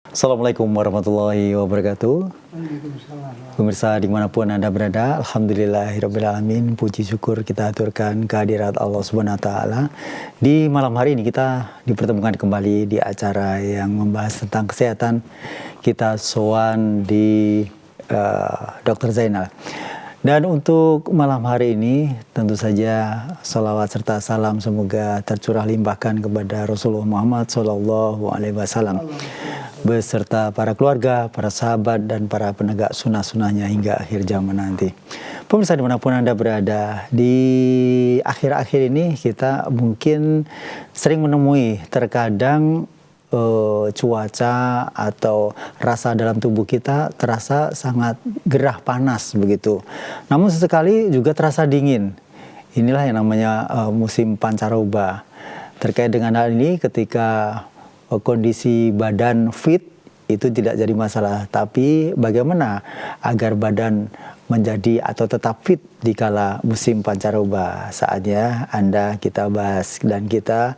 Assalamualaikum warahmatullahi wabarakatuh. Waalaikumsalam. Pemirsa dimanapun Anda berada, Alhamdulillahirrabbilalamin, puji syukur kita aturkan kehadirat Allah Subhanahu Wa Ta'ala. Di malam hari ini kita dipertemukan kembali di acara yang membahas tentang kesehatan. Kita sowan di Dr. Zainal. Dan untuk malam hari ini tentu saja salawat serta salam semoga tercurah limpahkan kepada Rasulullah Muhammad SAW beserta para keluarga, para sahabat dan para penegak sunnah-sunnahnya hingga akhir zaman nanti. Pemirsa dimanapun Anda berada, di akhir-akhir ini kita mungkin sering menemui terkadang cuaca atau rasa dalam tubuh kita terasa sangat gerah panas begitu. Namun sesekali juga terasa dingin. Inilah yang namanya musim pancaroba. Terkait dengan hal ini, ketika kondisi badan fit itu tidak jadi masalah, tapi bagaimana agar badan menjadi atau tetap fit di kala musim pancaroba. Saatnya kita bahas, dan kita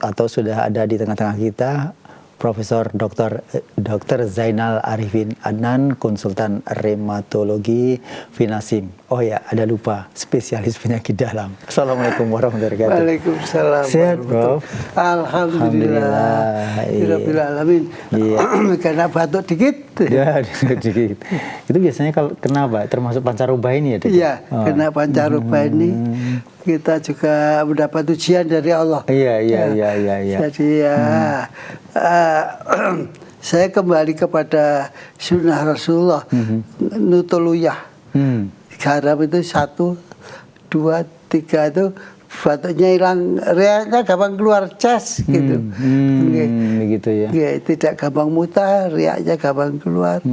atau sudah ada di tengah-tengah kita Profesor Dr. Zainal Arifin Adnan, konsultan reumatologi Vinasim. Oh ya, ada lupa, spesialis penyakit dalam. Assalamualaikum warahmatullahi wabarakatuh. Waalaikumsalam. Sehat, Prof? Alhamdulillah. Alhamdulillah. Iya. Karena batuk dikit. Ya, dikit. Itu biasanya kalau kenapa? Termasuk pancaroba ini ya? Iya, kena pancaroba ini kita juga mendapat ujian dari Allah. Iya. Jadi saya kembali kepada sunnah Rasulullah, nutuluyah. Garam itu 1, 2, 3 itu batuknya hilang, riaknya gampang keluar cas gitu. Begitu ya. Tidak gampang muntah, riaknya gampang keluar.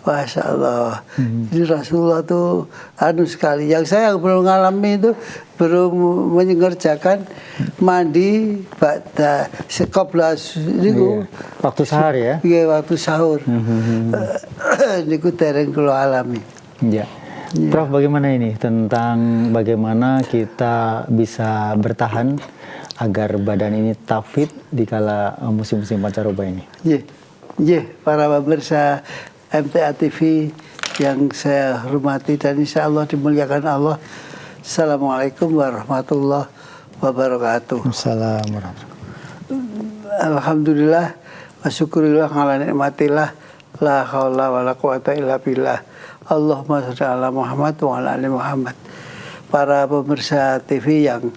Masya Allah. Jadi Rasulullah tuh anu sekali. Yang saya belum ngalami itu, belum mengerjakan mandi ba'da sekoblas niku. Waktu sahur ya? Iya, waktu sahur. Niku dereng kula alami. Iya. Prof, bagaimana ini tentang bagaimana kita bisa bertahan agar badan ini tetap fit di kala musim-musim pancaroba ini? Iya, para pemirsa MTA TV yang saya hormati dan insya Allah dimuliakan Allah. Assalamualaikum warahmatullahi wabarakatuh. Assalamualaikum warahmatullahi. Alhamdulillah wa syukurillah ala nikmatillah, la haula wa la quwata illa billah. Allahumma sholli ala Muhammad wa ala ali Muhammad. Para pemirsa TV yang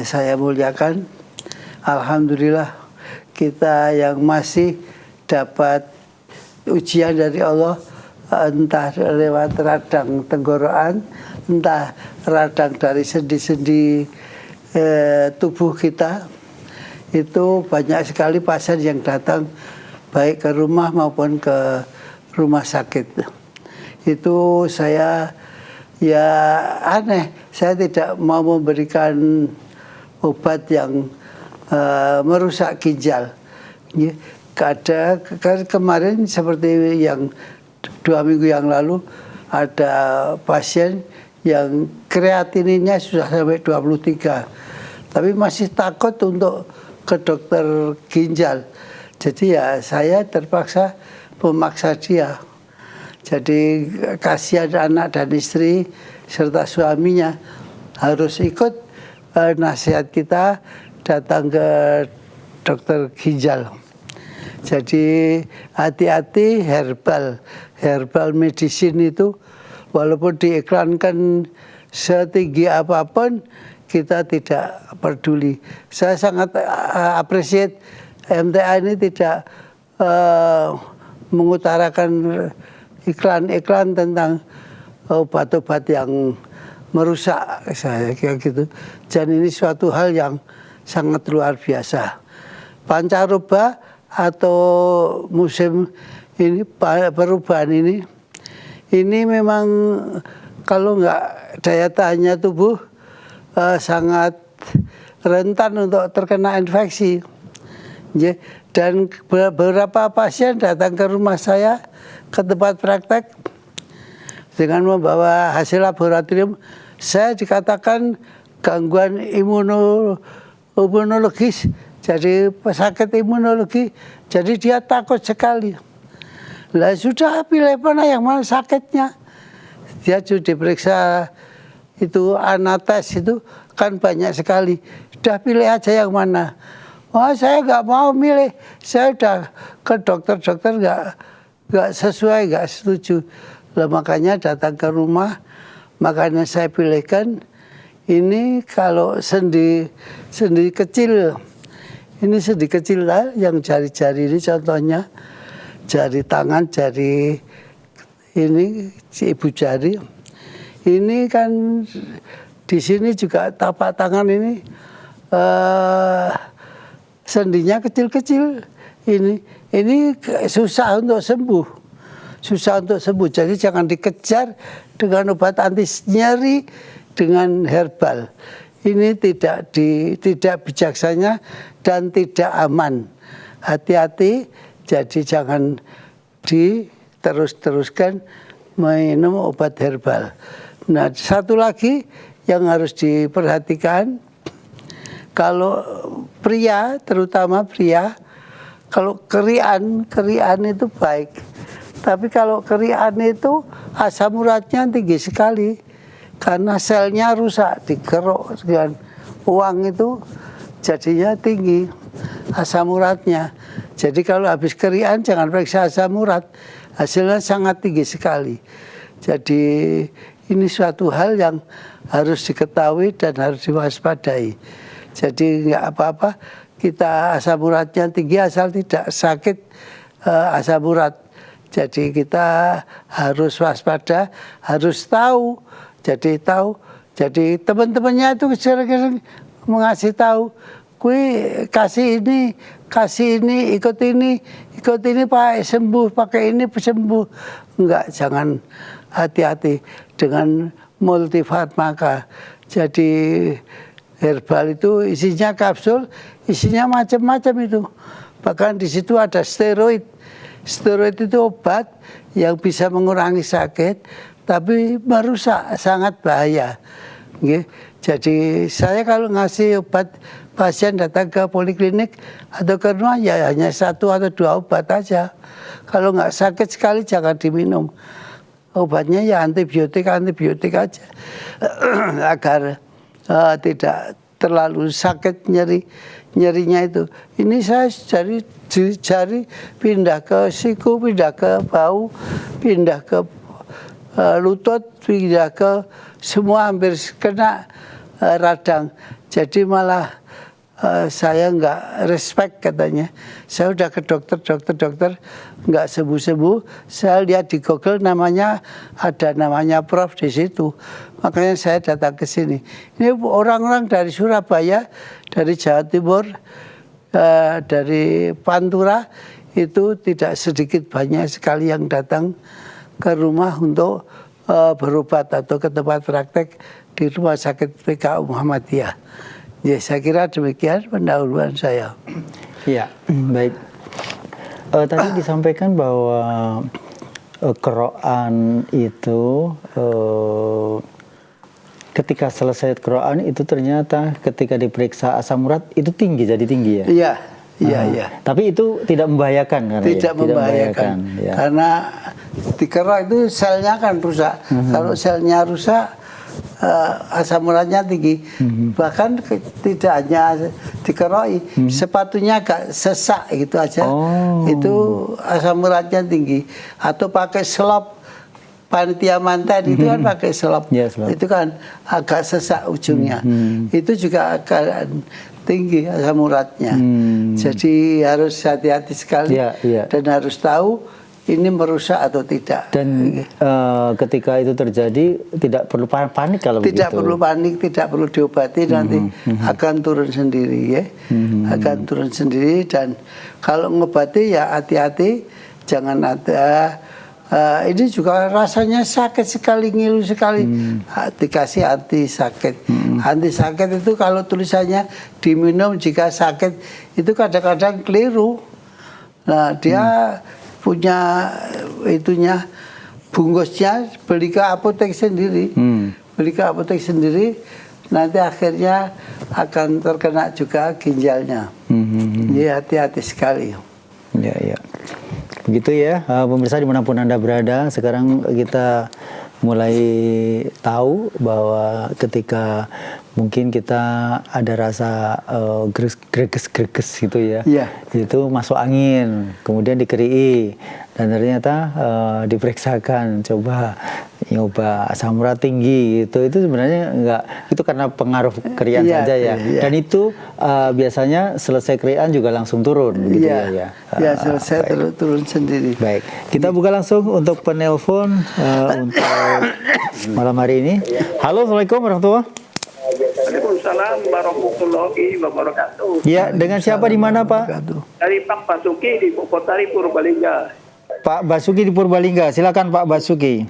saya muliakan, alhamdulillah kita yang masih dapat ujian dari Allah, entah lewat radang tenggorokan, entah radang dari sendi-sendi tubuh kita. Itu banyak sekali pasien yang datang baik ke rumah maupun ke rumah sakit. Itu saya aneh, saya tidak mau memberikan obat yang merusak ginjal. Ada kemarin seperti yang 2 minggu yang lalu, ada pasien yang kreatininnya sudah sampai 23, tapi masih takut untuk ke dokter ginjal. Jadi ya saya terpaksa memaksa dia. Jadi kasihan anak dan istri serta suaminya harus ikut nasihat kita datang ke dokter ginjal. Jadi hati-hati, herbal medicine itu walaupun diiklankan setinggi apapun kita tidak peduli. Saya sangat appreciate MTA ini tidak mengutarakan iklan-iklan tentang obat-obat yang merusak, saya kira gitu. Dan ini suatu hal yang sangat luar biasa. Pancaroba atau musim ini, perubahan ini memang kalau nggak daya tahannya tubuh sangat rentan untuk terkena infeksi. Dan beberapa pasien datang ke rumah saya, ke tempat praktek dengan membawa hasil laboratorium, saya dikatakan gangguan imunologis. jadi sakit imunologi, jadi dia takut sekali. Lah sudah pilih mana sakitnya. Dia sudah diperiksa itu anates itu kan banyak sekali. Sudah pilih aja yang mana. Oh saya nggak mau milih, saya udah ke dokter-dokter nggak sesuai, nggak setuju. Lah makanya datang ke rumah, makanya saya pilihkan ini kalau sendi kecil, ini sendi kecil lah yang jari-jari ini contohnya, jari tangan, jari ini ibu jari, ini kan di sini juga tapak tangan ini. Sendinya kecil-kecil, ini susah untuk sembuh, jadi jangan dikejar dengan obat anti nyeri dengan herbal. Ini tidak bijaksana dan tidak aman. Hati-hati, jadi jangan diteruskan minum obat herbal. Nah, satu lagi yang harus diperhatikan, kalau pria, terutama pria, kalau kerian itu baik. Tapi kalau kerian itu asam uratnya tinggi sekali. Karena selnya rusak, dikeruk dengan uang itu jadinya tinggi asam uratnya. Jadi kalau habis kerian jangan periksa asam urat. Hasilnya sangat tinggi sekali. Jadi ini suatu hal yang harus diketahui dan harus diwaspadai. Jadi nggak apa-apa kita asam uratnya tinggi asal tidak sakit asam urat. Jadi kita harus waspada, harus tahu. Jadi teman-temannya itu sering mengasih tahu, kasih ini, ikut ini Pak sembuh, pakai ini sembuh. Enggak, jangan, hati-hati dengan multifarmaka. Jadi herbal itu isinya kapsul, isinya macam-macam itu. Bahkan di situ ada steroid. Steroid itu obat yang bisa mengurangi sakit, tapi merusak, sangat bahaya. Jadi saya kalau ngasih obat, pasien datang ke poliklinik atau ke rumah ya hanya 1 atau 2 obat aja. Kalau nggak sakit sekali jangan diminum. Obatnya ya antibiotik aja agar tidak terlalu sakit nyerinya itu. Ini saya jari pindah ke siku, pindah ke bau, pindah ke lutut, pindah ke semua hampir kena radang. Jadi malah saya nggak respect katanya. Saya udah ke dokter nggak sembuh. Saya lihat di Google ada namanya Prof di situ. Makanya saya datang ke sini. Ini orang-orang dari Surabaya, dari Jawa Timur, dari Pantura itu tidak sedikit, banyak sekali yang datang ke rumah untuk berobat atau ke tempat praktek di Rumah Sakit PKU Muhammadiyah. Ya, saya kira demikian pendahuluan saya. Iya, baik. Tadi disampaikan bahwa keroan itu ketika selesai keroan itu ternyata ketika diperiksa asam urat itu jadi tinggi ya? Iya. Tapi itu tidak membahayakan kan? Tidak membahayakan. Ya. Karena di kerok itu selnya kan rusak. Kalau selnya rusak, asam uratnya tinggi. Bahkan tidak hanya dikeroi, sepatunya agak sesak gitu aja. Itu asam uratnya tinggi. Atau pakai selop, panitia manten itu kan pakai selop. Itu kan agak sesak ujungnya. Itu juga akan tinggi asam uratnya. Jadi harus hati-hati sekali dan harus tahu ini merusak atau tidak. Dan ketika itu terjadi tidak perlu panik kalau begitu. Tidak perlu panik, tidak perlu diobati, nanti akan turun sendiri ya. Akan turun sendiri, dan kalau ngobati ya hati-hati, jangan ada ini juga rasanya sakit sekali, ngilu sekali, dikasih anti sakit. Anti sakit itu kalau tulisannya diminum jika sakit itu kadang-kadang keliru. Nah dia punya itunya, bungkusnya beli ke apotek sendiri, nanti akhirnya akan terkena juga ginjalnya. Jadi hati-hati sekali. Ya, ya. Begitu ya, pemirsa dimanapun Anda berada, sekarang kita mulai tahu bahwa ketika mungkin kita ada rasa greges gitu ya, itu masuk angin, kemudian dikerii, dan ternyata diperiksakan, coba nyoba asam urat tinggi gitu, itu sebenarnya enggak, itu karena pengaruh kerian saja ya. Dan itu biasanya selesai kerian juga langsung turun gitu ya. Ya, selesai turun sendiri. Baik, kita buka langsung untuk penelpon untuk malam hari ini. Halo, Assalamualaikum warahmatullahi wabarakatuh. Waalaikumsalam warahmatullahi wabarakatuh. Ya, dengan siapa di mana, Pak? Dari Pak Basuki di Purbalingga, Purbalingga. Pak Basuki di Purbalingga, silakan Pak Basuki.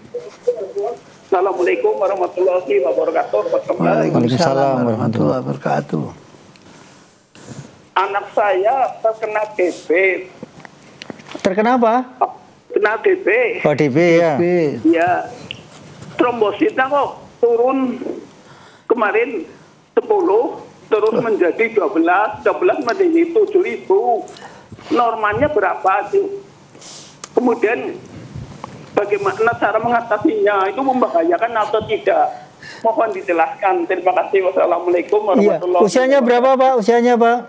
Assalamualaikum warahmatullahi wabarakatuh. Waalaikumsalam warahmatullahi wabarakatuh. Anak saya terkena DB. Terkena apa? Kena DB. Oh, DB ya. Ya. Trombositnya kok turun kemarin 10 terus menjadi 12 menjadi 7.000. Normanya berapa itu? Kemudian bagaimana cara mengatasinya? Itu membahayakan atau tidak? Mohon dijelaskan. Terima kasih. Wassalamualaikum warahmatullahi wabarakatuh. Usianya berapa, Pak? Usianya, Pak?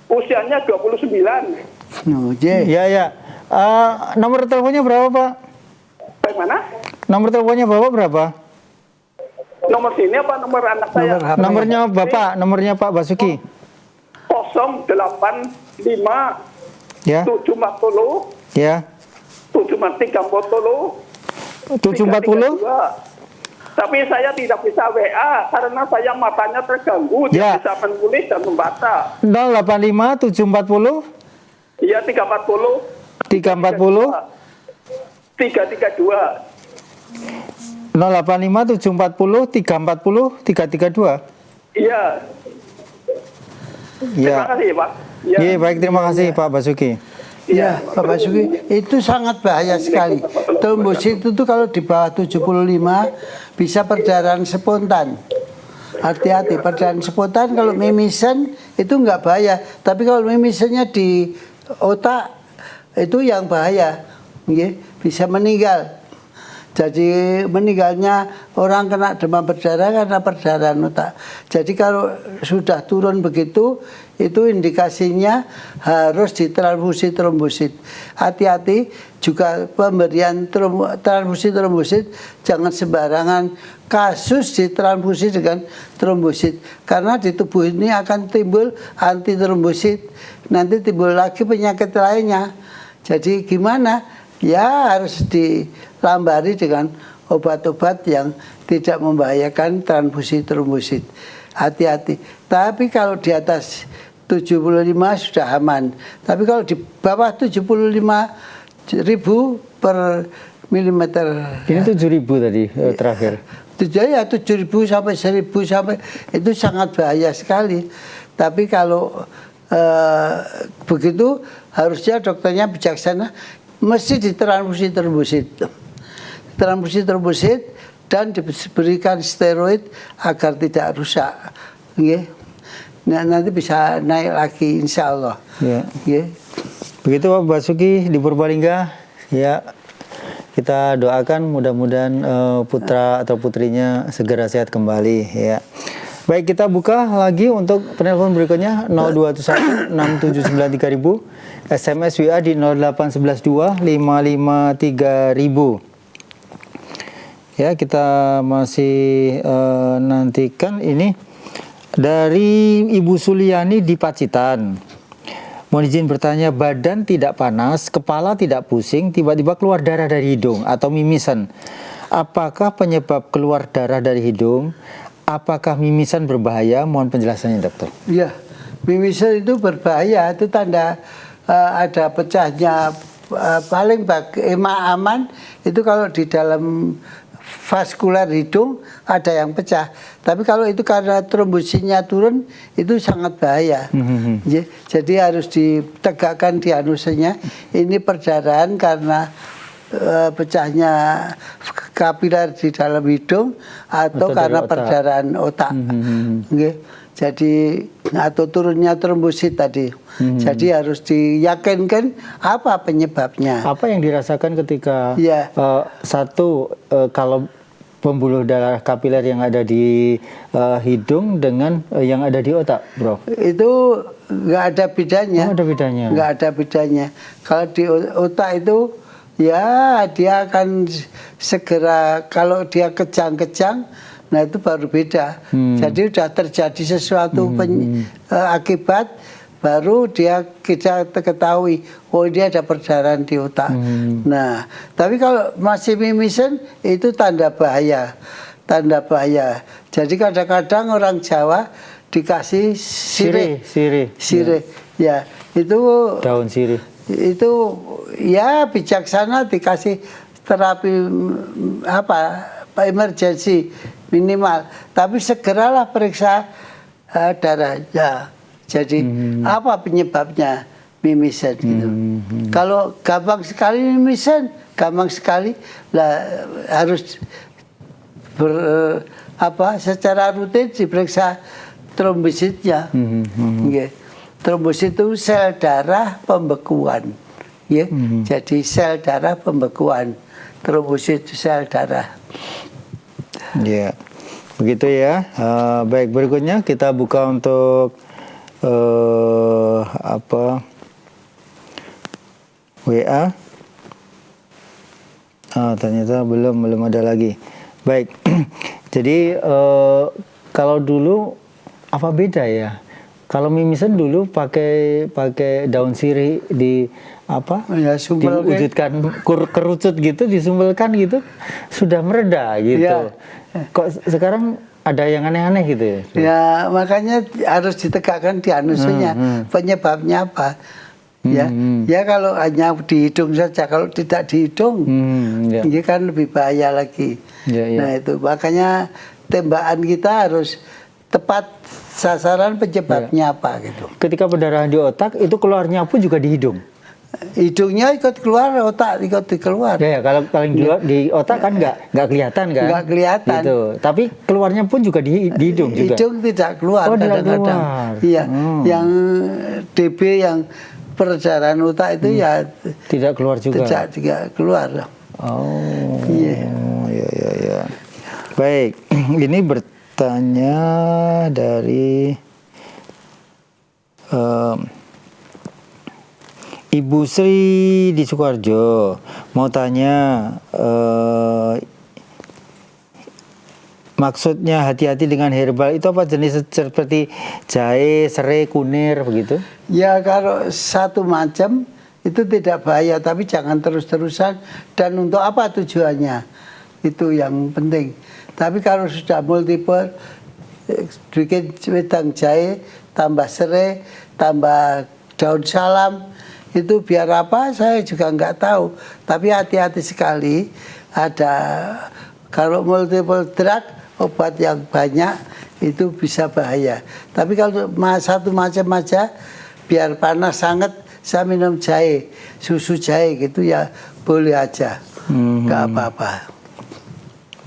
Usianya 29. Ya, ya. Nomor teleponnya berapa, Pak? Bagaimana? Nomor teleponnya Bapak berapa? Nomor sini apa nomor anak saya? Nomornya Bapak, nomornya Pak Basuki. 085 Ya. 740 Ya. 740 740. Tapi saya tidak bisa WA karena saya matanya terganggu, Ya. tidak bisa menulis dan membaca. 085 740 Iya 340 340 332. 085 740 340 332. Iya. Ya. Terima kasih Pak. Ya. Iya, baik, terima kasih Pak Basuki. Ya, Pak Basuki, itu sangat bahaya sekali. Trombosit itu kalau di bawah 75 bisa perdarahan spontan. Hati-hati, perdarahan spontan kalau mimisan itu nggak bahaya. Tapi kalau mimisannya di otak itu yang bahaya, bisa meninggal. Jadi meninggalnya orang kena demam berdarah karena perdarahan otak. Jadi kalau sudah turun begitu, itu indikasinya harus ditransfusi trombosit. Hati-hati juga pemberian transfusi trombosit, jangan sembarangan kasus ditransfusi dengan trombosit. Karena di tubuh ini akan timbul anti trombosit, nanti timbul lagi penyakit lainnya. Jadi gimana? Ya harus dilambari dengan obat-obat yang tidak membahayakan transfusi trombosit. Hati-hati. Tapi kalau di atas 75 sudah aman. Tapi kalau di bawah 75.000 per milimeter. Ini 7.000 tadi terakhir. Ya 7.000 sampai 1.000 sampai itu sangat bahaya sekali. Tapi kalau begitu harusnya dokternya bijaksana, mesti ditransfusi trombosit. Transfusi trombosit dan diberikan steroid agar tidak rusak. Nah, nanti bisa naik lagi insya Allah. Ya. Begitu Pak Basuki di Purbalingga. Ya, kita doakan mudah-mudahan putra atau putrinya segera sehat kembali. Ya. Baik, kita buka lagi untuk penelpon berikutnya 0211 6793000. SMS WA di 08112 553.000. Ya, kita masih nantikan ini dari Ibu Suliani di Pacitan. Mohon izin bertanya, badan tidak panas, kepala tidak pusing, tiba-tiba keluar darah dari hidung atau mimisan. Apakah penyebab keluar darah dari hidung? Apakah mimisan berbahaya? Mohon penjelasannya, dokter. Ya, mimisan itu berbahaya, itu tanda ada pecahnya paling aman itu kalau di dalam vaskular hidung ada yang pecah. Tapi kalau itu karena trombositnya turun itu sangat bahaya. Jadi harus ditegakkan diagnosanya ini perdarahan karena pecahnya kapiler di dalam hidung atau Atau karena dari otak. perdarahan otak. Nggih. Jadi atau turunnya trombosit tadi. Jadi harus diyakinkan apa penyebabnya. Apa yang dirasakan ketika Iya. kalau pembuluh darah kapiler yang ada di hidung dengan yang ada di otak, bro? Itu nggak ada bedanya. Oh, ada bedanya. Nggak ada bedanya. Kalau di otak itu ya dia akan segera, kalau dia kejang-kejang, nah itu baru beda. Jadi sudah terjadi sesuatu akibat, baru kita ketahui, oh dia ada perdarahan di otak. Nah, tapi kalau masih mimisan itu tanda bahaya. Tanda bahaya. Jadi kadang-kadang orang Jawa dikasih sirih. Sirih. Ya, itu Daun sirih. itu ya bijaksana dikasih terapi emergensi minimal, tapi segeralah periksa darahnya. Jadi apa penyebabnya mimisan gitu. Kalau gampang sekali mimisan, gampang sekali lah, harus secara rutin diperiksa trombositnya. Nggih. Trombosit itu sel darah pembekuan. Ya. Jadi sel darah pembekuan. Trombosit itu sel darah. Ya, begitu ya. Baik, berikutnya kita buka untuk WA. Ternyata belum ada lagi. Baik, jadi kalau dulu apa beda ya? Kalau mimisan dulu pakai daun sirih Ya, diwujudkan kerucut gitu, disumbelkan gitu, sudah mereda gitu. Ya. Kok sekarang ada yang aneh-aneh gitu ya? Ya, makanya harus ditegakkan diagnosanya. Penyebabnya apa? Ya, ya kalau hanya di hidung saja, kalau tidak di hidung, Ya. ini kan lebih bahaya lagi. Ya, ya. Nah itu makanya tembakan kita harus tepat sasaran penyebabnya apa gitu. Ketika perdarahan di otak itu keluarnya pun juga di hidung. Hidungnya ikut keluar, otak ikut keluar. Ya, kalau paling di otak kan nggak kelihatan kan? Nggak kelihatan. Gitu. Tapi keluarnya pun juga di hidung juga. Hidung tidak keluar Oh, tidak kadang-kadang. keluar. Iya, yang DB yang perdarahan otak itu ya Tidak keluar juga. tidak keluar. Oh. Iya. Ya. Baik, ini bertanya dari Ibu Sri di Sukoharjo, mau tanya maksudnya hati-hati dengan herbal itu apa, jenis seperti jahe, serai, kunir begitu? Ya kalau satu macam itu tidak bahaya, tapi jangan terus-terusan, dan untuk apa tujuannya, itu yang penting. Tapi kalau sudah multiple, bikin wedang jahe, tambah serai, tambah daun salam, itu biar apa saya juga nggak tahu. Tapi hati-hati sekali, ada kalau multiple drug, obat yang banyak itu bisa bahaya. Tapi kalau satu macam aja, biar panas sangat, saya minum jahe, susu jahe gitu ya boleh aja, nggak apa-apa.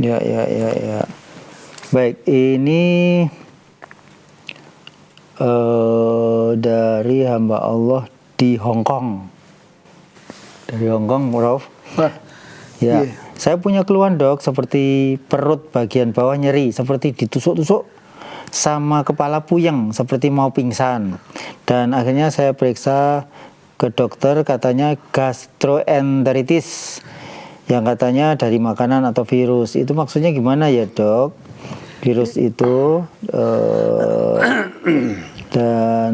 Ya. Baik, ini dari hamba Allah di Hong Kong. Dari Hong Kong, Prof. Ya, iya. saya punya keluhan dok, seperti perut bagian bawah nyeri, seperti ditusuk-tusuk, sama kepala puyeng, seperti mau pingsan. Dan akhirnya saya periksa ke dokter, katanya gastroenteritis, yang katanya dari makanan atau virus. Itu maksudnya gimana ya dok? Virus itu dan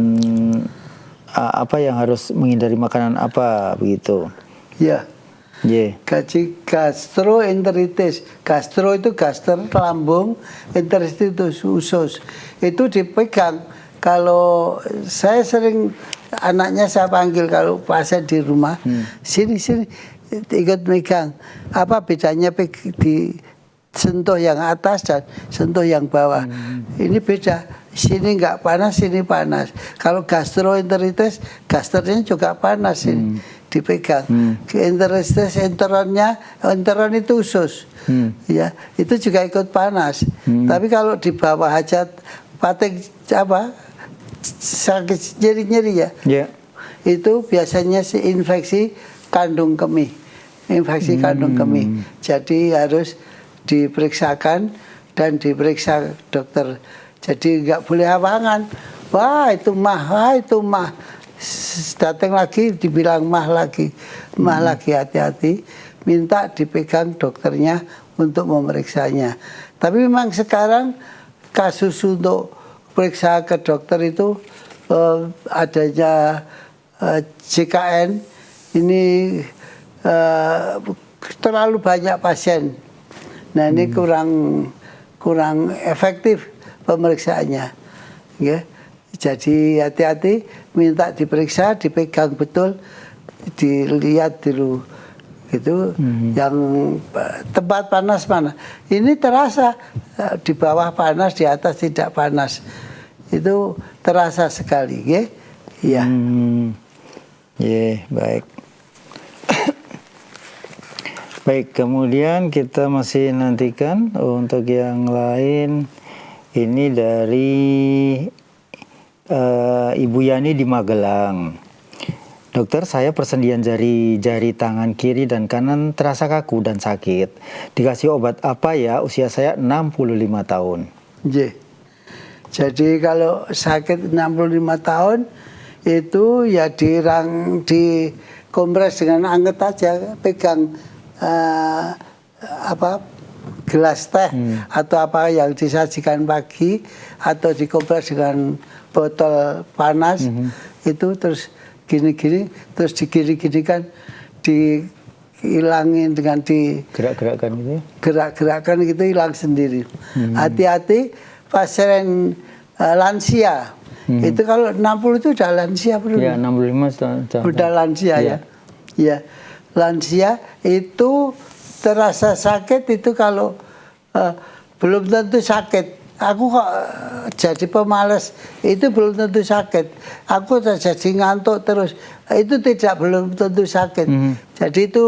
apa yang harus menghindari makanan apa begitu? Ya. Yeah. Gastroenteritis. Gastro itu gaster lambung, enteritis itu usus. Itu dipegang. Kalau saya sering, anaknya saya panggil kalau pasien di rumah, sini ikut megang. Apa bedanya di sentuh yang atas dan sentuh yang bawah? Ini beda. sini nggak panas, sini panas. Kalau gastroenteritis, gasternya juga panas ini dipegang. Enteritis, enteron itu usus, ya itu juga ikut panas. Tapi kalau di bawah hajat pating apa sakit nyeri-nyeri ya, itu biasanya si infeksi kandung kemih, kandung kemih. Jadi harus diperiksakan dan diperiksa dokter. Jadi nggak boleh hawangan. Wah itu mah. Datang lagi dibilang mah lagi, hati-hati. Minta dipegang dokternya untuk memeriksanya. Tapi memang sekarang kasus untuk periksa ke dokter itu adanya JKN ini terlalu banyak pasien. Nah ini kurang efektif pemeriksaannya, ya. Jadi hati-hati, minta diperiksa, dipegang betul, dilihat dulu, gitu. Yang tempat panas mana? Ini terasa di bawah panas, di atas tidak panas, itu terasa sekali, ya. Iya. Baik. Baik, kemudian kita masih nantikan untuk yang lain. Ini dari Ibu Yani di Magelang. Dokter, saya persendian jari tangan kiri dan kanan terasa kaku dan sakit. Dikasih obat apa ya? Usia saya 65 tahun. Jadi kalau sakit 65 tahun itu ya dikompres dengan anget aja, pegang gelas teh atau apa yang disajikan pagi atau dikompres dengan botol panas itu terus gini-gini terus digini-gini kan dihilangin dengan gerak-gerakkan gitu. Gerak-gerakkan gitu hilang sendiri. Hati-hati pasien lansia. Itu kalau 60 itu udah lansia belum? Ya, 65 udah lansia ya. Ya. Lansia itu terasa sakit itu kalau belum tentu sakit. Aku kok jadi pemalas itu belum tentu sakit. Aku jadi ngantuk terus itu belum tentu sakit. Jadi itu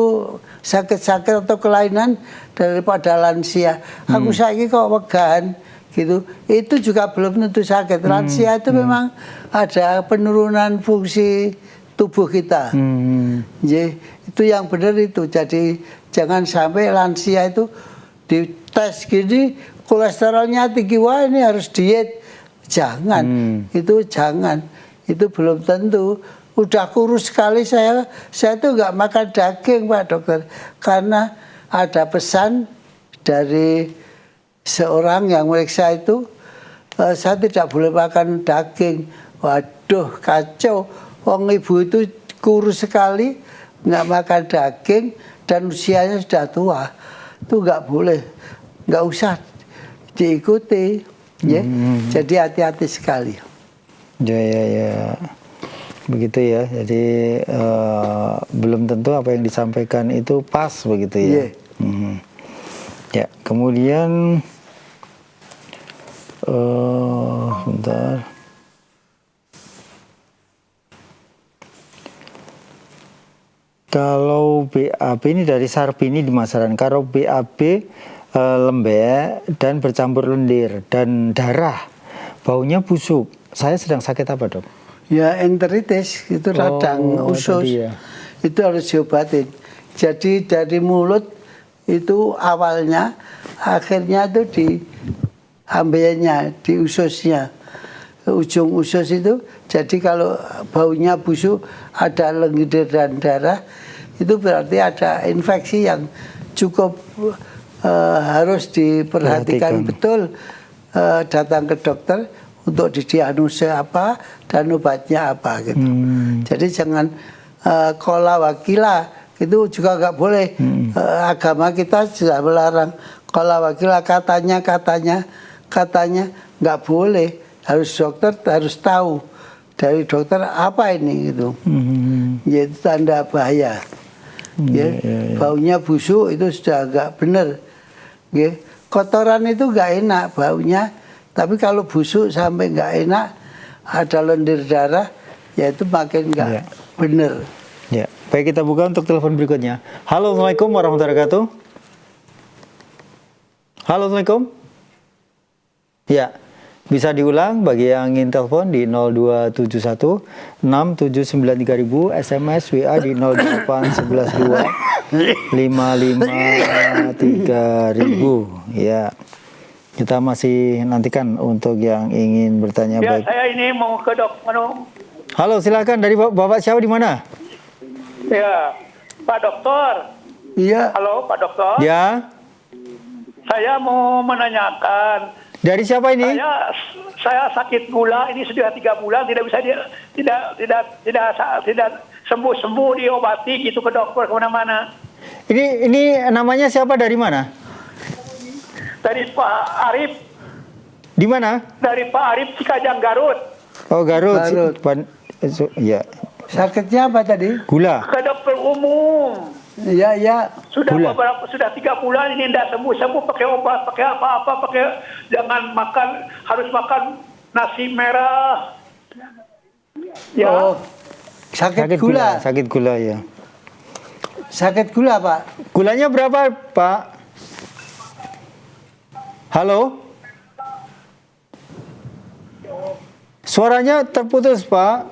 sakit-sakit atau kelainan daripada lansia. Aku saiki kok wegan gitu. Itu juga belum tentu sakit. Lansia itu memang ada penurunan fungsi tubuh kita. Itu yang benar itu. Jadi jangan sampai lansia itu dites gini kolesterolnya tinggi, wah ini harus diet. Jangan. Itu jangan. Itu belum tentu. Udah kurus sekali saya tuh nggak makan daging Pak Dokter. Karena ada pesan dari seorang yang meriksa itu, saya tidak boleh makan daging. Waduh kacau. Wong ibu itu kurus sekali, nggak makan daging dan usianya sudah tua, itu nggak boleh, nggak usah diikuti, ya. Jadi hati-hati sekali. Ya, begitu ya. Jadi belum tentu apa yang disampaikan itu pas begitu ya. Ya, kemudian bentar. Kalau BAB ini dari Sarpini di Masaran. Kalau BAB lembek dan bercampur lendir dan darah, baunya busuk. Saya sedang sakit apa dok? Ya enteritis itu radang usus. Ya. Itu harus diobatin. Jadi dari mulut itu awalnya, akhirnya itu di ambeien, di ususnya. Ujung usus itu, jadi kalau baunya busuk, ada lendir dan darah, itu berarti ada infeksi yang cukup harus diperhatikan betul. Datang ke dokter untuk didiagnosa apa dan obatnya apa gitu. Jadi jangan kola wakila, itu juga nggak boleh. Agama kita sudah melarang kola wakila, katanya nggak boleh. Harus dokter harus tahu dari dokter apa ini gitu. Yaitu tanda bahaya. Baunya busuk itu sudah agak benar. Kotoran itu nggak enak baunya. Tapi kalau busuk sampai nggak enak, ada lendir darah, ya itu makin nggak Iya. bener. Ya, baik, kita buka untuk telepon berikutnya. Halo, Assalamualaikum warahmatullahi wabarakatuh. Halo, Assalamualaikum. Ya, bisa diulang bagi yang ingin telepon di 0271 6793000, SMS WA di 08112 5533000. Ya. Kita masih nantikan untuk yang ingin bertanya. Ya, Baik. saya ini mau ke Halo, silakan, dari Bapak siapa, di mana? Ya, Pak Dokter. Iya, Halo, Pak Dokter. Ya. Saya mau menanyakan. Dari siapa ini? Saya sakit gula ini sudah 3 bulan tidak bisa tidak sembuh diobati gitu ke dokter kemana-mana. Ini namanya siapa, dari mana? Dari Pak Arif. Di mana? Dari Pak Arif Cikajang Garut. Oh, Garut. Garut. Ya. sakitnya apa tadi? Gula. Ke dokter umum. Iya, iya. Sudah Gula. sudah 3 bulan ini tidak sembuh pakai obat, pakai apa-apa, pakai jangan makan, harus makan nasi merah. Ya. Oh, sakit gula. Sakit gula, ya. Sakit gula, Pak. Gulanya berapa, Pak? Halo? Suaranya terputus, Pak.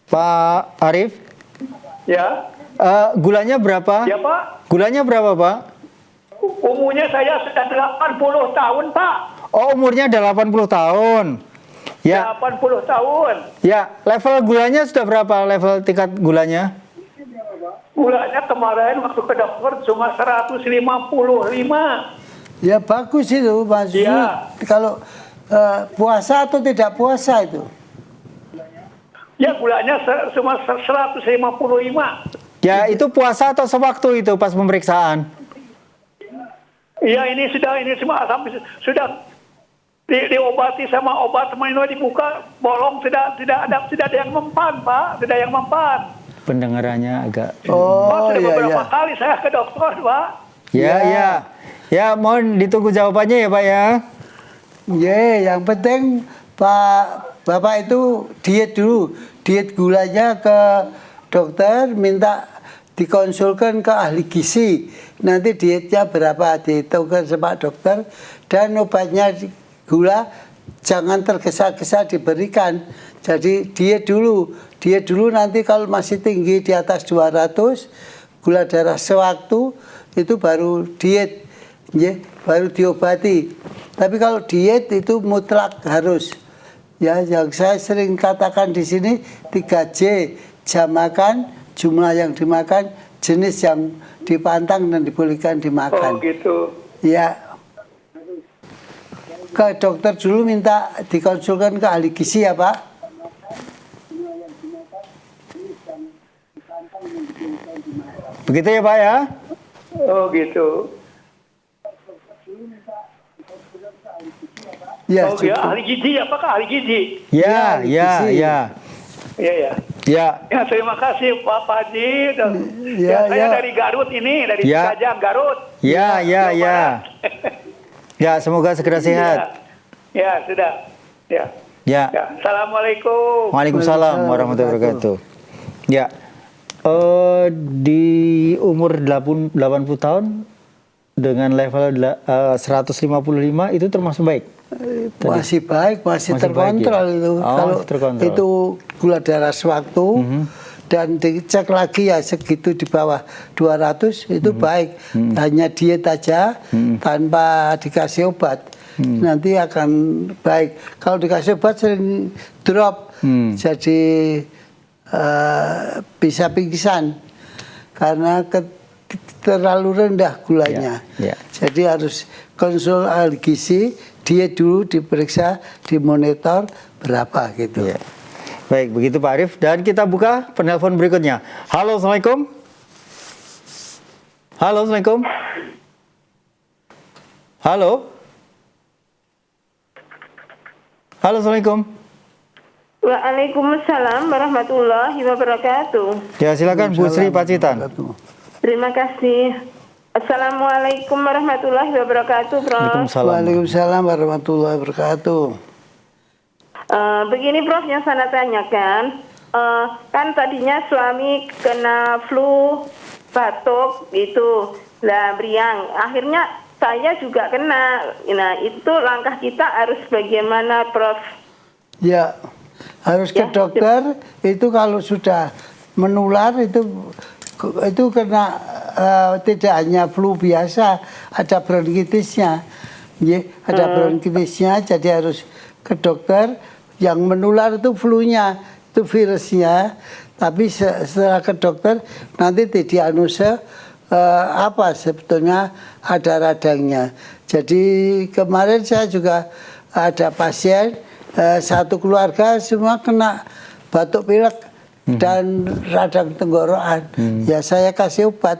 Pak Arif. Ya. Gulanya berapa? Ya, Pak. Gulanya berapa, Pak? Umurnya saya sudah 80 tahun, Pak. Oh, umurnya udah 80 tahun. Ya. 80 tahun. Ya, level gulanya sudah berapa? Level tingkat gulanya? Gulanya kemarin waktu ke dokter cuma 155. Ya bagus itu, Mas. Iya. Kalau puasa atau tidak puasa itu? Ya gulanya cuma 155. Ya, itu puasa atau sewaktu itu pas pemeriksaan? Iya, ini semua sampai sudah diobati sama obat, sama ini dibuka bolong, tidak ada yang mempan, Pak, tidak yang mempan. Pendengarannya agak... Oh, Sudah iya, beberapa iya. kali saya ke dokter, Pak. Ya, Ya. ya. Ya, mohon ditunggu jawabannya ya, Pak ya. Ya, yang penting Bapak itu diet dulu. Diet gulanya ke dokter, minta dikonsulkan ke ahli gizi. Nanti dietnya berapa dihitungkan sama dokter. Dan obatnya gula jangan tergesa-gesa diberikan. Jadi diet dulu. Diet dulu, nanti kalau masih tinggi di atas 200 gula darah sewaktu, itu baru diet. Ya, baru diobati. Tapi kalau diet itu mutlak harus. Ya, yang saya sering katakan di sini 3J, jam makan, jumlah yang dimakan, jenis yang dipantang dan dibolehkan dimakan. Oh, gitu. Ya. Ke dokter dulu, minta dikonsulkan ke ahli gizi ya, Pak. Begitu ya, Pak ya? Oh, gitu. Ya, Oh, ya, cukup. ahli gizi, apakah ahli gizi? Ya, ahli ya, gizi. ya. Iya, ya. Ya, Ya, terima kasih Pak Haji. Ya, Saya ya. dari Garut ini, dari Ya. Cikajang, Garut. ya, ya, Jawa ya. Barat. Ya, semoga segera sehat. Ya, sudah. Ya. Ya. Ya. Assalamualaikum. Waalaikumsalam warahmatullahi wabarakatuh. Ya. Di umur 80 tahun dengan level 155 itu termasuk baik. Masih baik, masih Masih terkontrol baik ya? itu. Oh, Kalau masih terkontrol. itu gula darah sewaktu dan dicek lagi ya segitu di bawah 200 itu baik. Hanya diet aja tanpa dikasih obat. Nanti akan baik. Kalau dikasih obat sering drop. Jadi bisa pingsan karena terlalu rendah gulanya. Ya, ya. Jadi harus konsul ahli gizi, diet dulu, diperiksa, dimonitor berapa gitu. Ya. Baik, begitu Pak Arif. Dan kita buka penelpon berikutnya. Halo, Assalamualaikum. Halo, Assalamualaikum. Halo. Halo, Assalamualaikum. Waalaikumsalam warahmatullahi wabarakatuh. Ya, silakan Bu Sri Pacitan. Terima kasih. Assalamualaikum warahmatullahi wabarakatuh, Prof. Waalaikumsalam. Waalaikumsalam warahmatullahi wabarakatuh. Begini, Prof, yang saya tanyakan, kan tadinya suami kena flu, batuk, itu, lah beriang. Akhirnya saya juga kena. Nah, itu langkah kita harus bagaimana, Prof? Ya, harus ke Ya, dokter. Itu kalau sudah menular itu kena tidak hanya flu biasa, ada bronkitisnya. Ya, ada bronkitisnya, jadi harus ke dokter. Yang menular itu flu-nya, itu virusnya. Tapi setelah ke dokter nanti didiagnosa apa sebetulnya ada radangnya. Jadi kemarin saya juga ada pasien satu keluarga semua kena batuk pilek dan radang tenggorokan. Ya saya kasih obat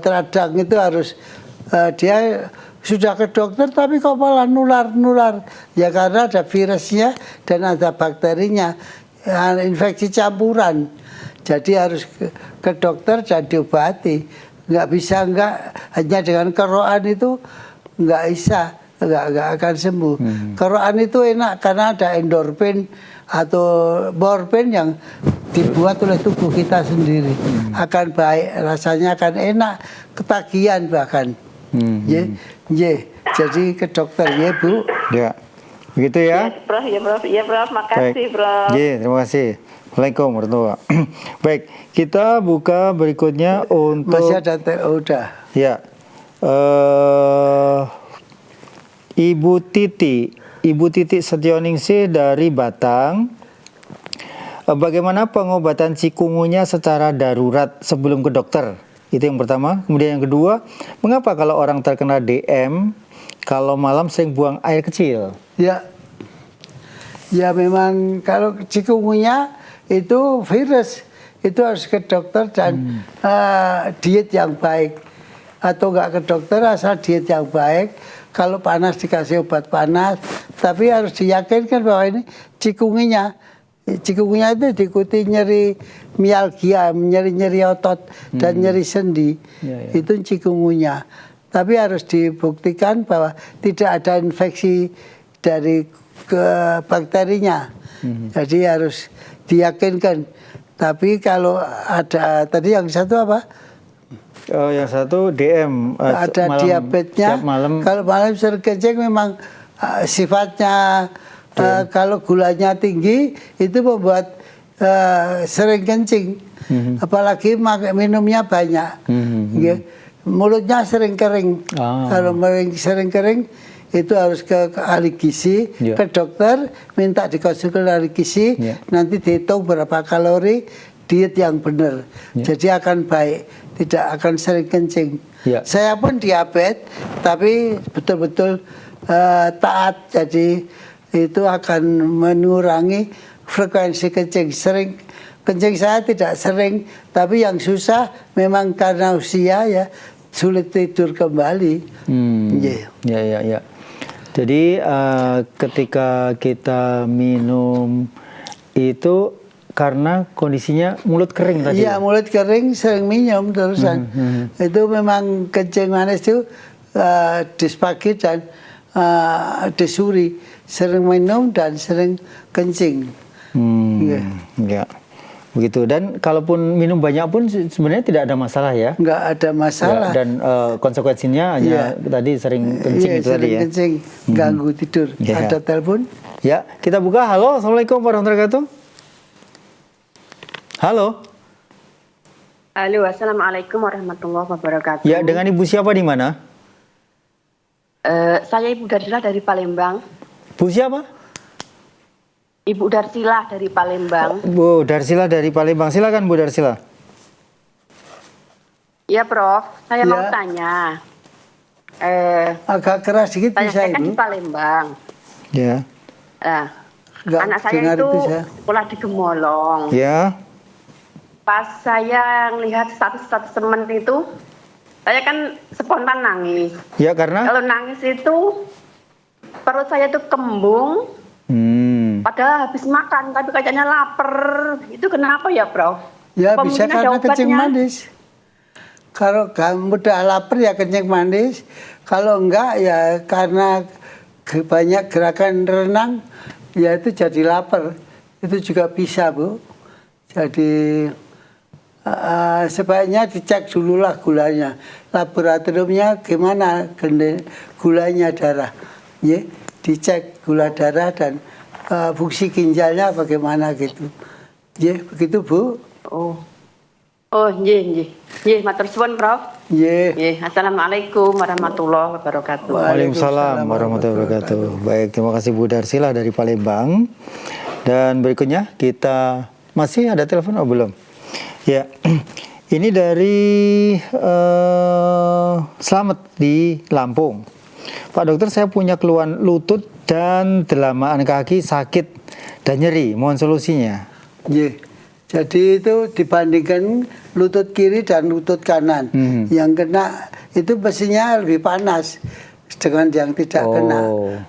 radang itu harus dia sudah ke dokter tapi kok malah nular. Ya karena ada virusnya dan ada bakterinya, infeksi campuran. Jadi harus ke dokter dan diobati. Nggak bisa hanya dengan keroan itu nggak bisa, nggak akan sembuh. Keroan itu enak karena ada endorfin atau morfin yang dibuat oleh tubuh kita sendiri. Akan baik, rasanya akan enak, ketagihan bahkan. Jadi ke dokter ya Bu. Ya, begitu ya. Prof, ya, Prof. Ya, Prof. Makasih, Prof. Terima kasih. Assalamualaikum warahmatullahi wabarakatuh. Baik, kita buka berikutnya untuk Masih ada udah. ya. Ibu Titi Setioningsi dari Batang. Bagaimana pengobatan cikungunya secara darurat sebelum ke dokter? Itu yang pertama. Kemudian yang kedua, mengapa kalau orang terkena DM kalau malam sering buang air kecil? Ya memang kalau cikungunya itu virus, itu harus ke dokter dan diet yang baik. Atau nggak ke dokter asal diet yang baik. Kalau panas dikasih obat panas, tapi harus diyakinkan bahwa ini cikungunya itu diikuti nyeri mialgia, nyeri otot dan nyeri sendi. Itu cikungunya. Tapi harus dibuktikan bahwa tidak ada infeksi dari bakterinya. Jadi harus diyakinkan. Tapi kalau ada tadi yang satu apa? Yang satu DM. Ada malam, diabetesnya. Kalau malam sering kencing memang sifatnya kalau gulanya tinggi itu membuat sering kencing. Apalagi minumnya banyak. Mulutnya sering kering. Kalau sering kering itu harus ke ahli gizi, ke dokter, minta dikonsultasi ahli gizi, nanti dihitung berapa kalori, diet yang benar. Jadi akan baik, tidak akan sering kencing. Saya pun diabetes, tapi betul-betul taat, jadi itu akan mengurangi frekuensi kencing. Kencing saya tidak sering, tapi yang susah memang karena usia ya sulit tidur kembali. Ya. Jadi ketika kita minum itu karena kondisinya mulut kering tadi. Iya, mulut kering sering minum terusan. Itu memang kencing manis itu dispagi dan disuri. Sering minum dan sering kencing. Ya. Begitu. Dan kalaupun minum banyak pun sebenarnya tidak ada masalah ya. Nggak ada masalah. Dan konsekuensinya hanya tadi sering kencing itu sering tadi ya. Kencing, ganggu tidur. Ada telepon? Ya, kita buka. Halo, Assalamualaikum warahmatullahi wabarakatuh. Halo. Halo, Assalamualaikum warahmatullahi wabarakatuh. Ya, dengan Ibu siapa di mana? Saya Ibu Darsila dari Palembang. Bu siapa? Ibu Darsila dari Palembang. Bu Darsila dari Palembang. Silakan Bu Darsila. Ya, Prof. Saya mau tanya. Agak keras sedikit bisa saya kan Ibu. di Palembang. Ya. Anak saya itu sekolah di Gemolong. Ya. Pas saya melihat status-status teman itu, saya kan spontan nangis. Ya, karena? Kalau nangis itu perut saya itu kembung. Padahal habis makan, tapi kayaknya lapar. Itu kenapa ya, Prof? Ya bisa karena kencing manis. Kalau kamu udah lapar ya kencing manis. Kalau enggak ya karena banyak gerakan renang ya itu jadi lapar. Itu juga bisa, Bu. Jadi sebaiknya dicek dululah gulanya. Laboratoriumnya gimana gulanya darah. Ya, dicek gula darah dan fungsi ginjalnya bagaimana gitu. Ya, begitu, Bu. Nggih. Nggih, matur suwun, Prof. Ya. Nggih, assalamualaikum warahmatullahi wabarakatuh. Waalaikumsalam warahmatullahi wabarakatuh. Baik, terima kasih Bu Darsila dari Palembang. Dan berikutnya kita masih ada telepon belum? Ya, ini dari Slamet di Lampung. Pak dokter, saya punya keluhan lutut dan dalaman kaki sakit dan nyeri. Mohon solusinya. Ya. Jadi itu dibandingkan lutut kiri dan lutut kanan. Yang kena itu mestinya lebih panas dengan yang tidak kena.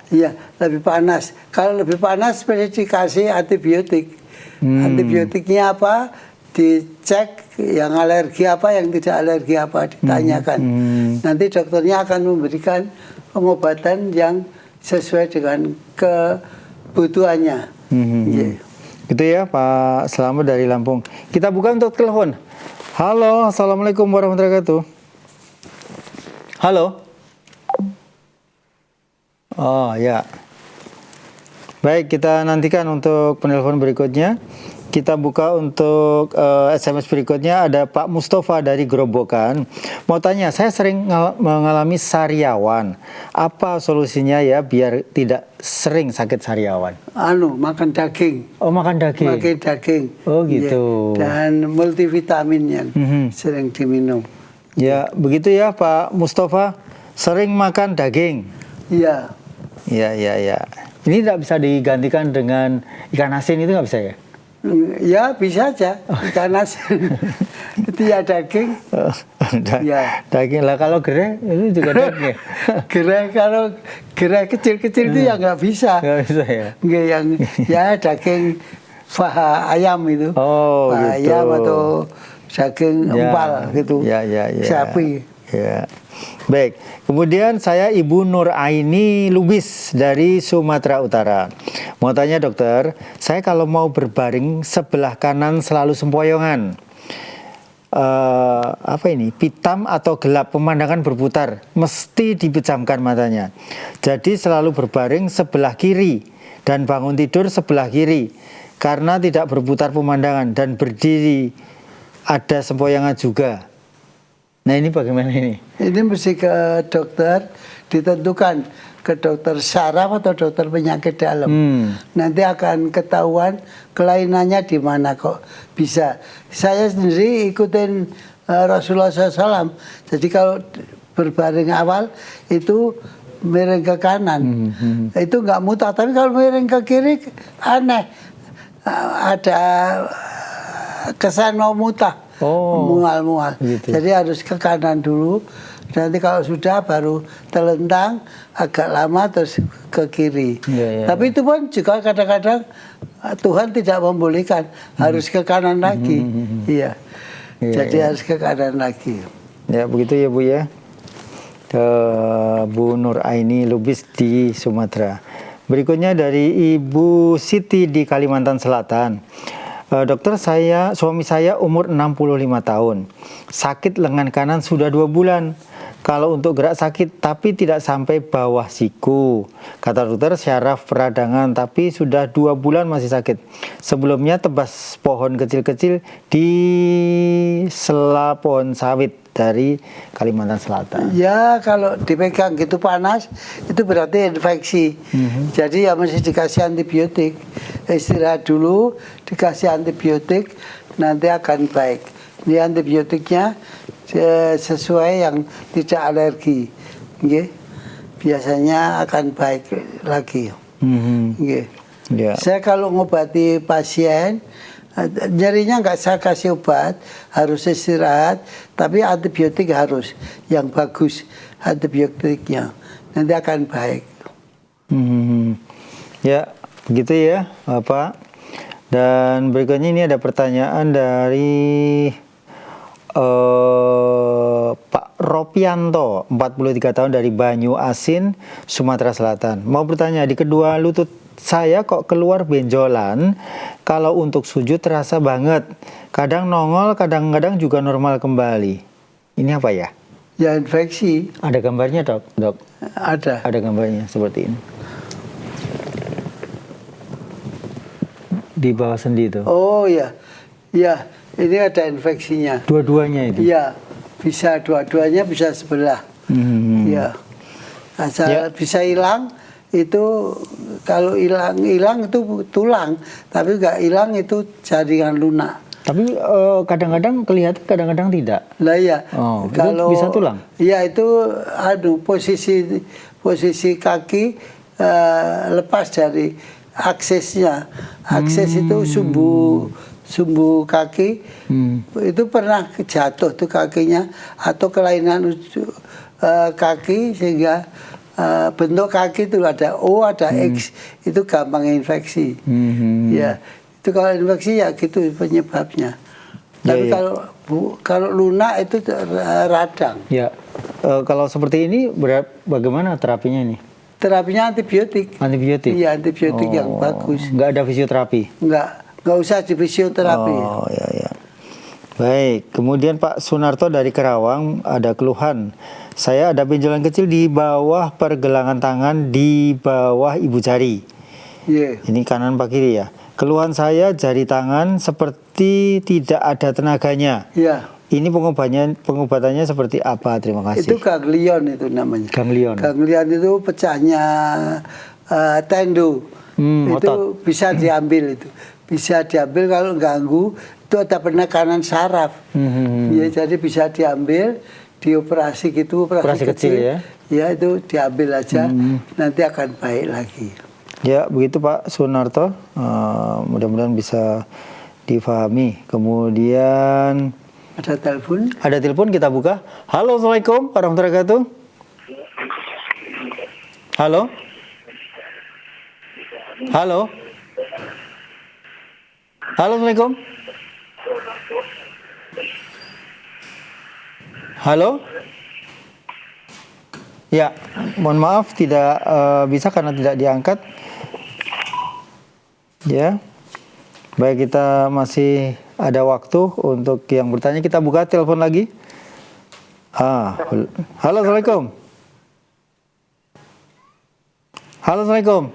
Iya, lebih panas. Kalau lebih panas mesti dikasih antibiotik. Antibiotiknya apa? Dicek yang alergi apa, yang tidak alergi apa, ditanyakan. Nanti dokternya akan memberikan pengobatan yang sesuai dengan kebutuhannya. Yeah. Gitu ya Pak Slamet dari Lampung. Kita buka untuk telepon. Halo, assalamualaikum warahmatullahi wabarakatuh. Halo. Oh ya. Baik, kita nantikan untuk penelpon berikutnya. Kita buka untuk SMS berikutnya. Ada Pak Mustafa dari Grobogan. Mau tanya, saya sering mengalami sariawan. Apa solusinya ya biar tidak sering sakit sariawan? Makan daging. Oh, makan daging. Makan daging. Oh, gitu. Ya. Dan multivitamin yang sering diminum. Ya, begitu ya Pak Mustafa. Sering makan daging. Iya. Ya. Ini tidak bisa digantikan dengan ikan asin, itu nggak bisa ya? Ya bisa aja, ikan asin. Itu ya daging. Ya. Daging lah, kalau gerai itu juga daging. Kalau gerai kecil-kecil itu ya nggak bisa. Nggak bisa ya. Nggak, yang ya daging paha ayam itu. Oh, paha gitu. ayam atau daging empal gitu. Ya. Sapi. Ya. Baik, kemudian saya Ibu Nur Aini Lubis dari Sumatera Utara. Mau tanya dokter, saya kalau mau berbaring sebelah kanan selalu sempoyongan. Pitam atau gelap, pemandangan berputar, mesti dipejamkan matanya. Jadi selalu berbaring sebelah kiri dan bangun tidur sebelah kiri karena tidak berputar pemandangan, dan berdiri ada sempoyongan juga. Nah, ini bagaimana ini? Ini mesti ke dokter, ditentukan ke dokter saraf atau dokter penyakit dalam. Nanti akan ketahuan kelainannya di mana kok bisa. Saya sendiri ikutin Rasulullah SAW. Jadi kalau berbaring awal itu miring ke kanan. Itu nggak muntah. Tapi kalau miring ke kiri aneh. Ada kesan mau muntah. Mual-mual. Gitu. Jadi harus ke kanan dulu. Nanti kalau sudah baru telentang agak lama terus ke kiri. Tapi itu pun juga kadang-kadang Tuhan tidak membolehkan, harus ke kanan lagi. Jadi harus ke kanan lagi. Ya begitu ya Bu ya. Bu Nur Aini Lubis di Sumatera. Berikutnya dari Ibu Siti di Kalimantan Selatan. Dokter, suami saya umur 65 tahun. Sakit lengan kanan sudah 2 bulan. Kalau untuk gerak sakit, tapi tidak sampai bawah siku. Kata dokter syaraf peradangan, tapi sudah 2 bulan masih sakit. Sebelumnya tebas pohon kecil-kecil di sela pohon sawit dari Kalimantan Selatan. Ya kalau dipegang gitu panas, itu berarti infeksi. Jadi ya mesti dikasih antibiotik. Istirahat dulu, dikasih antibiotik, nanti akan baik. Ini antibiotiknya sesuai yang tidak alergi, biasanya akan baik lagi. Saya kalau ngobati pasien, nyerinya nggak saya kasih obat, harus istirahat, tapi antibiotik harus yang bagus antibiotiknya, nanti akan baik. Ya, begitu ya, Bapak. Dan berikutnya ini ada pertanyaan dari Ropianto, 43 tahun dari Banyu Asin, Sumatera Selatan. Mau bertanya, di kedua lutut saya kok keluar benjolan, kalau untuk sujud terasa banget. Kadang nongol, kadang-kadang juga normal kembali. Ini apa ya? Ya infeksi. Ada gambarnya dok? Ada. Ada gambarnya seperti ini. Di bawah sendi itu. Oh ya, ya ini ada infeksinya. Dua-duanya itu. Iya, bisa dua-duanya, bisa sebelah. Iya, asal bisa hilang itu, kalau hilang itu tulang, tapi nggak hilang itu jaringan lunak. Tapi kadang-kadang kelihatan, kadang-kadang tidak. Lah ya, Oh, itu bisa tulang? Iya itu, posisi kaki lepas dari aksesnya. Akses itu sumbu kaki itu pernah jatuh tuh kakinya, atau kelainan kaki sehingga bentuk kaki itu ada O, ada X, itu gampang infeksi. Ya, itu kalau infeksi ya gitu penyebabnya. Tapi kalau lunak itu radang. Ya, kalau seperti ini bagaimana terapinya ini? Terapinya antibiotik. Antibiotik? Iya, antibiotik yang bagus. Nggak ada fisioterapi? Nggak usah di fisioterapi. Oh, ya. Baik, kemudian Pak Sunarto dari Karawang ada keluhan. Saya ada benjolan kecil di bawah pergelangan tangan, di bawah ibu jari. Iya. Ini kanan pak kiri ya. Keluhan saya jari tangan seperti tidak ada tenaganya. Iya. Ini pengobatannya seperti apa? Terima kasih. Itu ganglion itu namanya. Ganglion. Ganglion itu pecahnya tendo. Itu otot. bisa diambil itu. Bisa diambil kalau ganggu, itu ada penekanan saraf. Ya, jadi bisa diambil, dioperasi gitu, operasi kecil ya. Ya, itu diambil aja, nanti akan baik lagi. Ya, begitu Pak Sunarto. Mudah-mudahan bisa difahami. Kemudian ada telepon? Ada telepon, kita buka. Halo, Assalamualaikum warahmatullahi wabarakatuh. Halo? Halo? Halo, Assalamualaikum. Halo? Ya, mohon maaf tidak bisa karena tidak diangkat. Ya, baik, kita masih ada waktu untuk yang bertanya. Kita buka telepon lagi. Halo, Assalamualaikum. Halo, Assalamualaikum.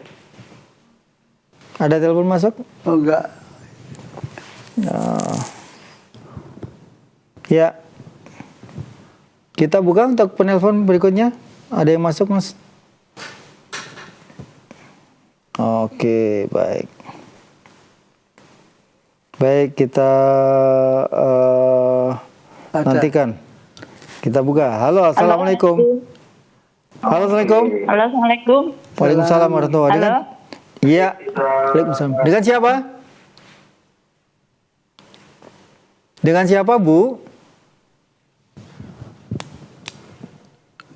Ada telepon masuk? Oh, enggak. Ya, kita buka untuk penelpon berikutnya. Ada yang masuk, Mas? Oke, baik. Baik, kita nantikan. Kita buka. Halo, Assalamualaikum. Halo, Assalamualaikum. Halo, Assalamualaikum. Waalaikumsalam warahmatullahi wabarakatuh. Iya. Waalaikumsalam. Dengan siapa? Dengan siapa, Bu?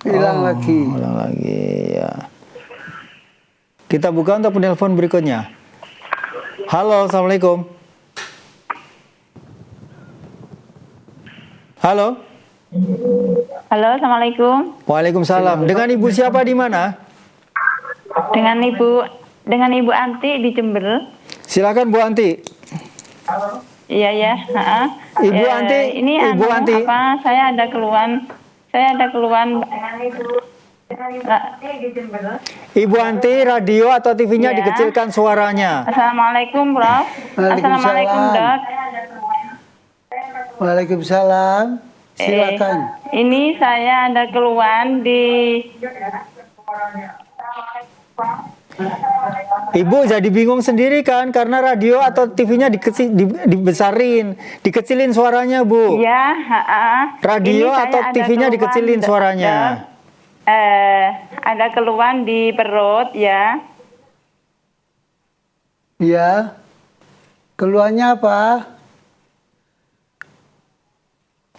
Hilang lagi. Hilang lagi, ya. Kita buka untuk penelpon berikutnya. Halo, Assalamualaikum. Halo. Halo, Assalamualaikum. Waalaikumsalam. Dengan Ibu siapa di mana? Dengan Ibu Anti di Jember. Silakan Bu Anti. Iya ya. Ibu Anti. Ini Ibu Anti. apa? Saya ada keluhan. Ibu Anti, radio atau TV-nya Ya. dikecilkan suaranya. Assalamualaikum, Prof. Assalamualaikum, Dok. Waalaikumsalam. Silakan. Ini saya ada keluhan di Ibu jadi bingung sendiri kan karena radio atau TV-nya dikecilin suaranya, Bu. ya, Radio Ini saya atau ada TV-nya keluhan, dikecilin suaranya. Dok. Ada keluhan di perut ya. Ya. Keluhannya apa?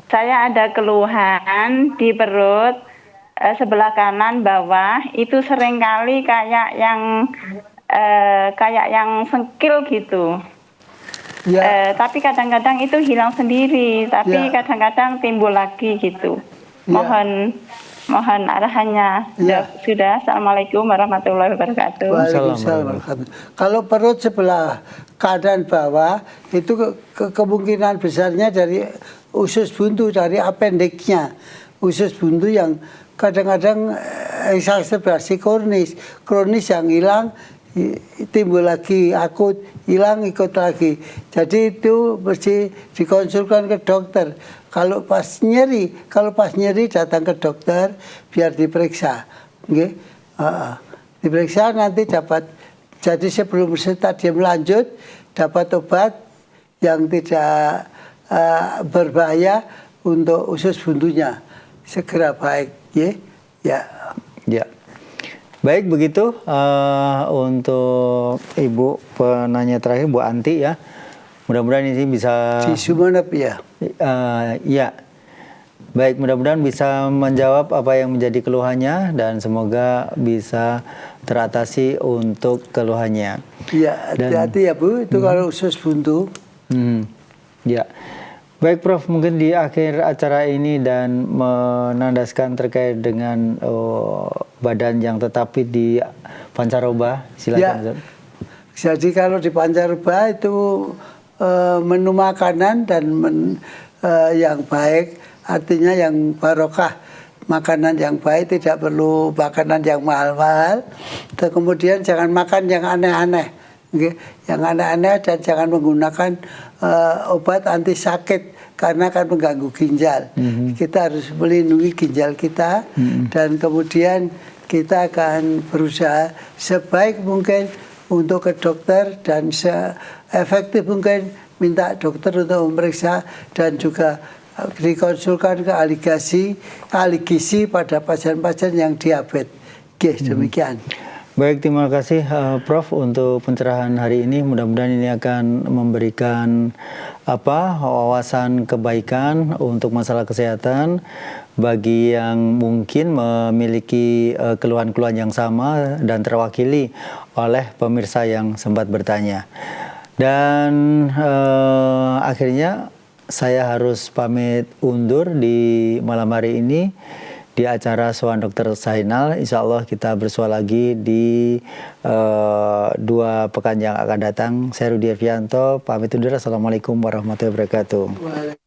Saya ada keluhan di perut sebelah kanan bawah, itu seringkali kayak yang sengkil gitu. Ya. Tapi kadang-kadang itu hilang sendiri, tapi Ya. kadang-kadang timbul lagi gitu. Mohon arahannya. Ya. Sudah. Assalamualaikum warahmatullahi wabarakatuh. Waalaikumsalam warahmatullahi wabarakatuh. Kalau perut sebelah kanan bawah itu kemungkinan besarnya dari usus buntu, dari appendixnya. Usus buntu yang kadang-kadang eksagerasi kronis yang hilang, timbul lagi, akut, hilang, ikut lagi. Jadi itu mesti dikonsulkan ke dokter. Kalau pas nyeri datang ke dokter biar diperiksa. Okay? Diperiksa nanti dapat, jadi sebelum stadium lanjut dapat obat yang tidak berbahaya untuk usus buntunya, segera baik. Ya. Baik, begitu untuk Ibu penanya terakhir, Bu Anti ya. Mudah-mudahan ini bisa Di Sumenep ya. Ya. Baik, mudah-mudahan bisa menjawab apa yang menjadi keluhannya dan semoga bisa teratasi untuk keluhannya. Iya, hati-hati ya Bu, itu kalau usus buntu. Ya. Baik Prof, mungkin di akhir acara ini dan menandaskan terkait dengan badan yang tetapi di pancaroba, silakan. Ya. Jadi kalau di pancaroba itu menu makanan dan yang baik, artinya yang barokah, makanan yang baik, tidak perlu makanan yang mahal-mahal. Kemudian jangan makan yang aneh-aneh, yang aneh-aneh, dan jangan menggunakan obat anti sakit karena akan mengganggu ginjal. Kita harus melindungi ginjal kita, dan kemudian kita akan berusaha sebaik mungkin untuk ke dokter dan seefektif mungkin minta dokter untuk memeriksa dan juga dikonsulkan ke ahli gizi pada pasien-pasien yang diabetes. Demikian. Baik, terima kasih Prof untuk pencerahan hari ini. Mudah-mudahan ini akan memberikan wawasan kebaikan untuk masalah kesehatan bagi yang mungkin memiliki keluhan-keluhan yang sama dan terwakili oleh pemirsa yang sempat bertanya. Dan akhirnya saya harus pamit undur di malam hari ini di acara Soan Dr. Zainal. Insya Allah kita bersua lagi di 2 pekan yang akan datang. Saya Rudi Arfianto, pamit undur. Assalamualaikum warahmatullahi wabarakatuh.